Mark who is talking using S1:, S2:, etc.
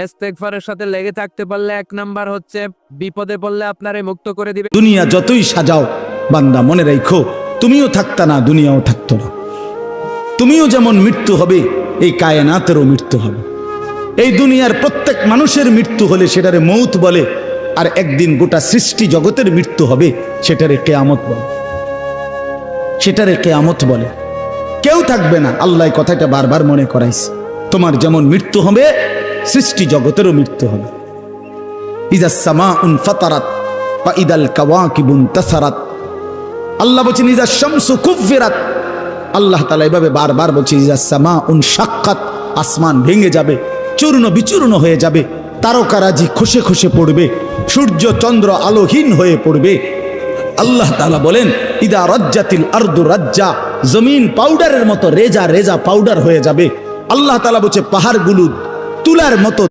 S1: ইস্তেগফারের সাথে লেগে থাকতে পারলে 1 নাম্বার হচ্ছে বিপদে পড়লে আপনারে মুক্ত করে দিবে।
S2: দুনিয়া যতই সাজাও বান্দা মনে রাখো তুমিও থাকতা না, দুনিয়াও থাকতো না। তুমিও যেমন মৃত্যু হবে, এই কায়নাতেরও মৃত্যু হবে। এই দুনিয়ার প্রত্যেক মানুষের মৃত্যু হলে সেটারে মৌত বলে, আর একদিন গোটা সৃষ্টি জগতের মৃত্যু হবে সেটারে কিয়ামত বলে। সেটারে কিয়ামত বলে। কেউ থাকবে না, আল্লাহ কথাটা বারবার মনে করাইছে। তোমার যেমন মৃত্যু হবে, সৃষ্টি জগতেরও মৃত্যু হবে। ইজা সামাউন ফাতারাত ওয়া ইদাল কাওয়াকিবুন তাসারাত। আল্লাহ বলেন ইজা শামসু কুফিরাত। আল্লাহ তাআলা এভাবে বারবার বলছে ইজা সামাউন শাক্কাত, আসমান ভেঙে যাবে, চূর্ণ বিচূর্ণ হয়ে যাবে, তারকারাজি খসে খসে পড়বে, সূর্য চন্দ্র আলোহীন হয়ে পড়বে। আল্লাহ তাআলা বলেন ইদা রাজ্জাতিল আরদু রাজ্জা, জমিন পাউডারের মতো রেজা রেজা পাউডার হয়ে যাবে। আল্লাহ তাআলা বলছে পাহাড়গুলো তুলার মতো